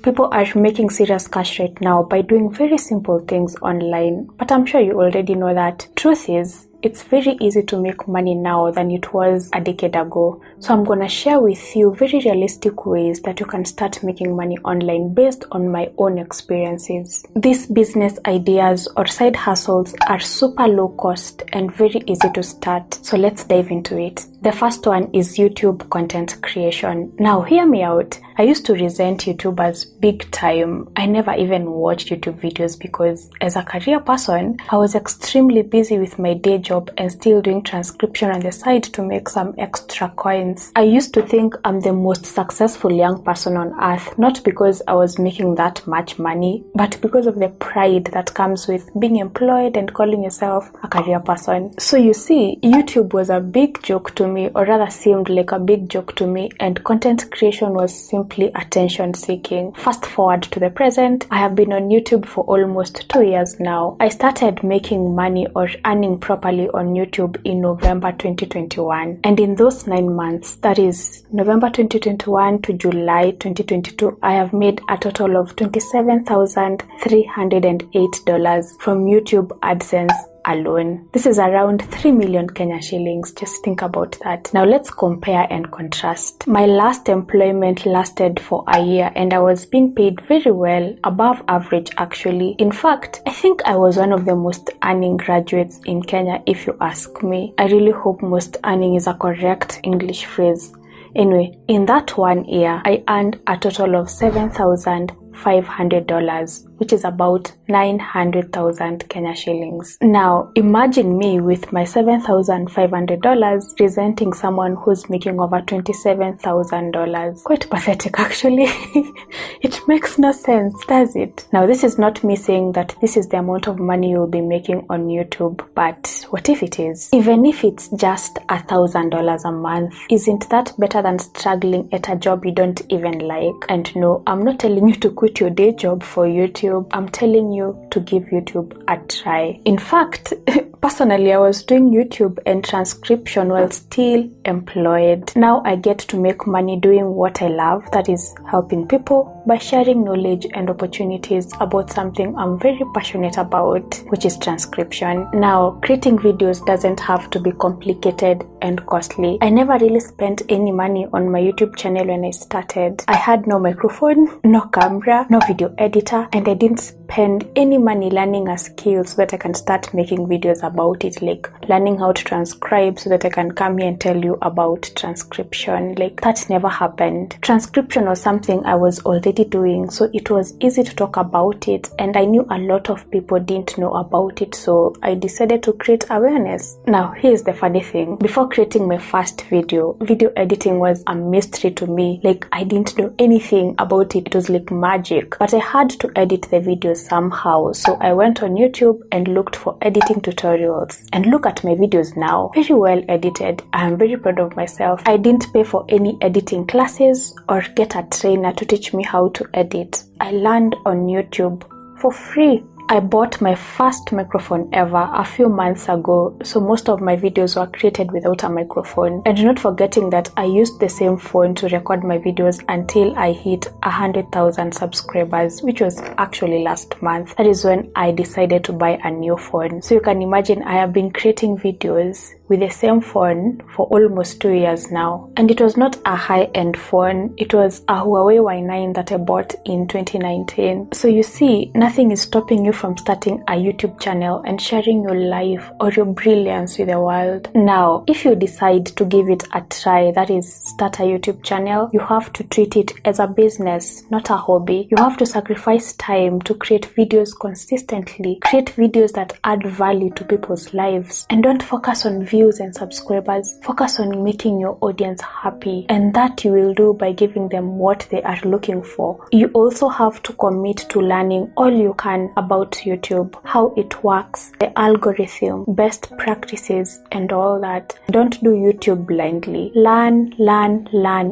People are making serious cash right now by doing very simple things online, but I'm sure you already know that. Truth is, it's very easy to make money now than it was a decade ago. So I'm gonna share with you very realistic ways that you can start making money online based on my own experiences. These business ideas or side hustles are super low cost and very easy to start. So let's dive into it. The first one is YouTube content creation. Now hear me out. I used to resent YouTubers big time. I never even watched YouTube videos because as a career person, I was extremely busy with my day job and still doing transcription on the side to make some extra coins. I used to think I'm the most successful young person on earth, not because I was making that much money, but because of the pride that comes with being employed and calling yourself a career person. So you see, YouTube was a big joke to me, or rather seemed like a big joke to me, and content creation was simply attention seeking. Fast forward to the present, I have been on YouTube for almost 2 years now. I started making money or earning properly on YouTube in November 2021, and in those 9 months, that is November 2021 to July 2022, I have made a total of $27,308 from YouTube AdSense alone. This is around 3 million Kenya shillings. Just think about that. Now let's compare and contrast. My last employment lasted for a year and I was being paid very well, above average actually. In fact, I think I was one of the most earning graduates in Kenya if you ask me. I really hope most earning is a correct English phrase. Anyway, in that 1 year, I earned a total of $7,500, which is about 900,000 Kenya shillings. Now, imagine me with my $7,500 resenting someone who's making over $27,000. Quite pathetic, actually. It makes no sense, does it? Now, this is not me saying that this is the amount of money you'll be making on YouTube, but what if it is? Even if it's just $1,000 a month, isn't that better than struggling at a job you don't even like? And no, I'm not telling you to quit your day job for YouTube. I'm telling you to give YouTube a try. In fact, personally, I was doing YouTube and transcription while still employed. Now I get to make money doing what I love, that is helping people by sharing knowledge and opportunities about something I'm very passionate about, which is transcription. Now, creating videos doesn't have to be complicated and costly. I never really spent any money on my YouTube channel when I started. I had no microphone, no camera, no video editor, and I didn't spend any money learning a skill so that I can start making videos about it, like learning how to transcribe so that I can come here and tell you about transcription. Like, that never happened. Transcription was something I was already doing, so it was easy to talk about it, and I knew a lot of people didn't know about it, so I decided to create awareness. Now, here's the funny thing. Before creating my first video editing was a mystery to me. Like, I didn't know anything about it. It was like magic, but I had to edit the videos somehow, so I went on YouTube and looked for editing tutorials, and look at my videos now, very well edited. I am very proud of myself. I didn't pay for any editing classes or get a trainer to teach me how to edit. I learned on YouTube for free. I bought my first microphone ever a few months ago, so most of my videos were created without a microphone. And not forgetting that I used the same phone to record my videos until I hit 100,000 subscribers, which was actually last month. That is when I decided to buy a new phone. So you can imagine I have been creating videos with the same phone for almost 2 years now. And it was not a high-end phone, it was a Huawei Y9 that I bought in 2019. So you see, nothing is stopping you from starting a YouTube channel and sharing your life or your brilliance with the world. Now, if you decide to give it a try, that is, start a YouTube channel, you have to treat it as a business, not a hobby. You have to sacrifice time to create videos consistently, create videos that add value to people's lives, and don't focus on views and subscribers. Focus on making your audience happy, and that you will do by giving them what they are looking for. You also have to commit to learning all you can about YouTube, how it works, the algorithm, best practices, and all that. Don't do YouTube blindly. Learn,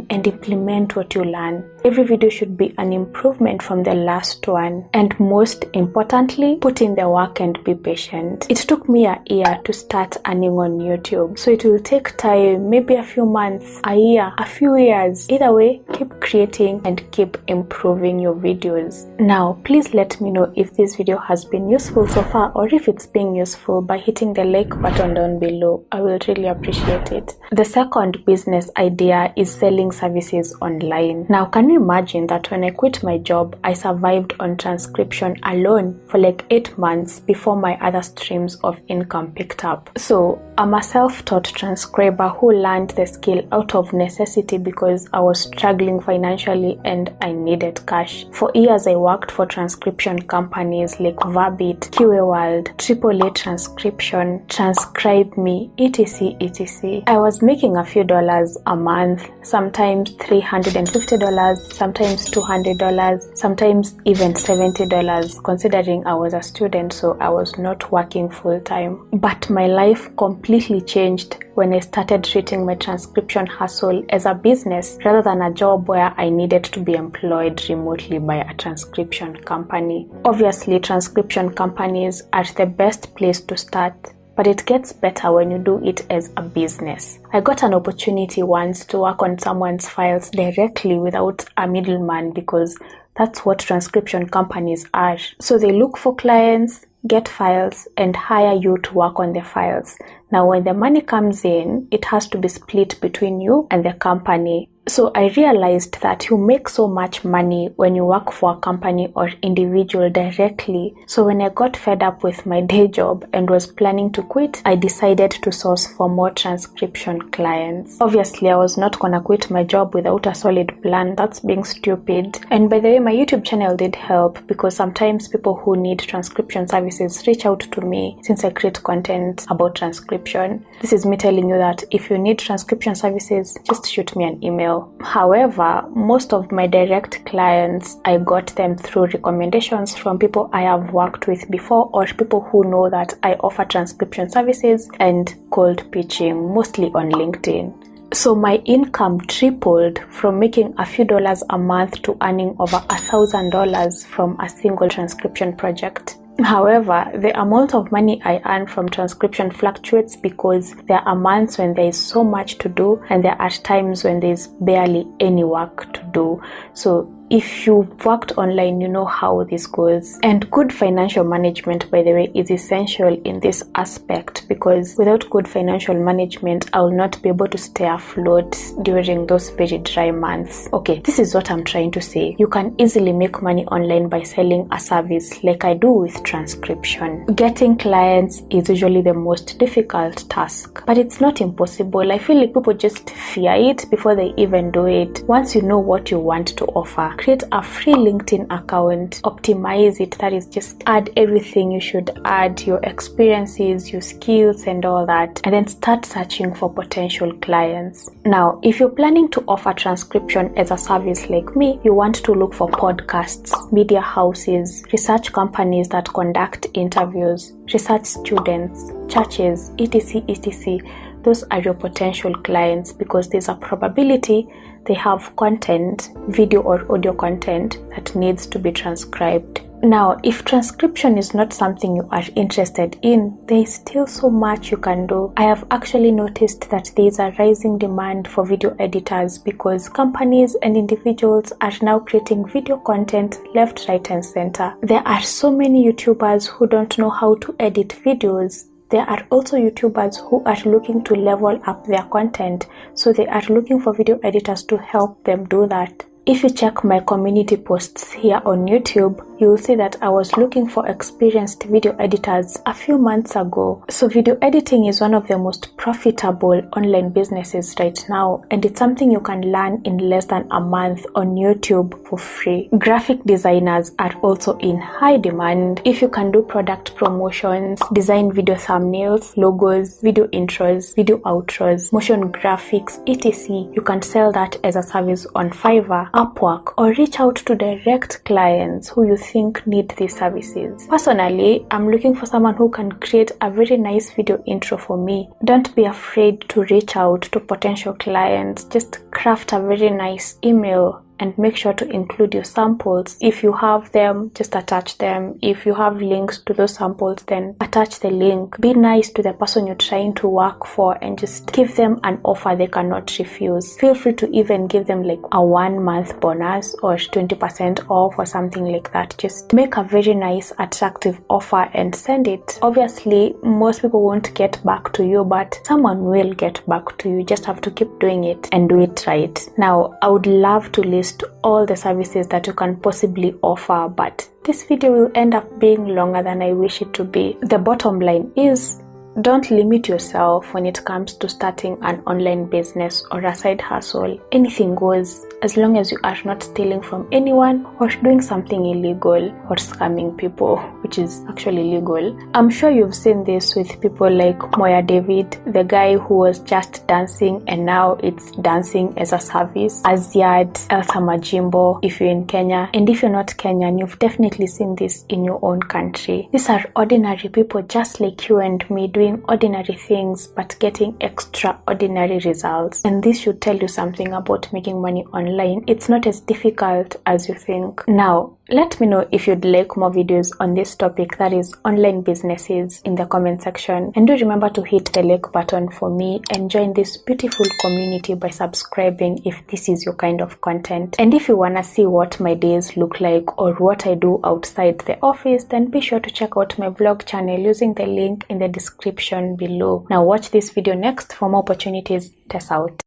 and implement what you learn. Every video should be an improvement from the last one. And most importantly, put in the work and be patient. It took me a year to start earning on YouTube. So it will take time, maybe a few months, a year, a few years. Either way, keep creating and keep improving your videos. Now, please let me know if this video has been useful so far, or if it's being useful by hitting the like button down below. I will really appreciate it. The second business idea is selling services online. Now, can you imagine that when I quit my job, I survived on transcription alone for like 8 months before my other streams of income picked up? So I'm a self-taught transcriber who learned the skill out of necessity because I was struggling financially and I needed cash. For years, I worked for transcription companies like Verbit, QA World, AAA Transcription, Transcribe Me, etc, etc. I was making a few dollars a month, sometimes $350, sometimes $200, sometimes even $70, considering I was a student, so I was not working full time. But my life completely changed when I started treating my transcription hustle as a business rather than a job where I needed to be employed remotely by a transcription company. Obviously, transcription companies are the best place to start, but it gets better when you do it as a business. I got an opportunity once to work on someone's files directly without a middleman, because that's what transcription companies are. So they look for clients, get files, and hire you to work on the files. Now, when the money comes in, it has to be split between you and the company. So I realized that you make so much money when you work for a company or individual directly. So when I got fed up with my day job and was planning to quit, I decided to source for more transcription clients. Obviously, I was not gonna quit my job without a solid plan. That's being stupid. And by the way, my YouTube channel did help, because sometimes people who need transcription services reach out to me since I create content about transcription. This is me telling you that if you need transcription services, just shoot me an email. However, most of my direct clients, I got them through recommendations from people I have worked with before, or people who know that I offer transcription services, and cold pitching, mostly on LinkedIn. So my income tripled from making a few dollars a month to earning over $1,000 from a single transcription project. However, the amount of money I earn from transcription fluctuates, because there are months when there is so much to do and there are times when there is barely any work to do. So if you've worked online, you know how this goes. And good financial management, by the way, is essential in this aspect, because without good financial management, I will not be able to stay afloat during those very dry months. Okay, this is what I'm trying to say. You can easily make money online by selling a service, like I do with transcription. Getting clients is usually the most difficult task, but it's not impossible. I feel like people just fear it before they even do it. Once you know what you want to offer, create a free LinkedIn account, optimize it, that is, just add everything you should add, your experiences, your skills and all that, and then start searching for potential clients. Now, if you're planning to offer transcription as a service like me, you want to look for podcasts, media houses, research companies that conduct interviews, research students, churches, etc, etc. Those are your potential clients, because there's a probability they have content, video or audio content, that needs to be transcribed. Now, if transcription is not something you are interested in, there is still so much you can do. I have actually noticed that there is a rising demand for video editors, because companies and individuals are now creating video content left, right and center. There are so many YouTubers who don't know how to edit videos. There are also YouTubers who are looking to level up their content, so they are looking for video editors to help them do that. If you check my community posts here on YouTube, you'll see that I was looking for experienced video editors a few months ago. So video editing is one of the most profitable online businesses right now, and it's something you can learn in less than a month on YouTube for free. Graphic designers are also in high demand. If you can do product promotions, design video thumbnails, logos, video intros, video outros, motion graphics, etc., you can sell that as a service on Fiverr, Upwork, or reach out to direct clients who you think need these services. Personally, I'm looking for someone who can create a very nice video intro for me. Don't be afraid to reach out to potential clients. Just craft a very nice email, and make sure to include your samples. If you have them, just attach them. If you have links to those samples, then attach the link. Be nice to the person you're trying to work for and just give them an offer they cannot refuse. Feel free to even give them like a 1-month bonus or 20% off or something like that. Just make a very nice, attractive offer and send it. Obviously, most people won't get back to you, but someone will get back to you. You just have to keep doing it and do it right. Now, I would love to list all the services that you can possibly offer, but this video will end up being longer than I wish it to be. The bottom line is, don't limit yourself when it comes to starting an online business or a side hustle. Anything goes, as long as you are not stealing from anyone or doing something illegal or scamming people, which is actually illegal. I'm sure you've seen this with people like Moya David, the guy who was just dancing and now it's dancing as a service. Aziad, Elsa Majimbo, if you're in Kenya. And if you're not Kenyan, you've definitely seen this in your own country. These are ordinary people just like you and me, doing ordinary things but getting extraordinary results. And this should tell you something about making money online. It's not as difficult as you think. Now, let me know if you'd like more videos on this topic, that is online businesses, in the comment section. And do remember to hit the like button for me and join this beautiful community by subscribing if this is your kind of content. And if you wanna see what my days look like or what I do outside the office, then be sure to check out my vlog channel using the link in the description below. Now watch this video next for more opportunities. Test out.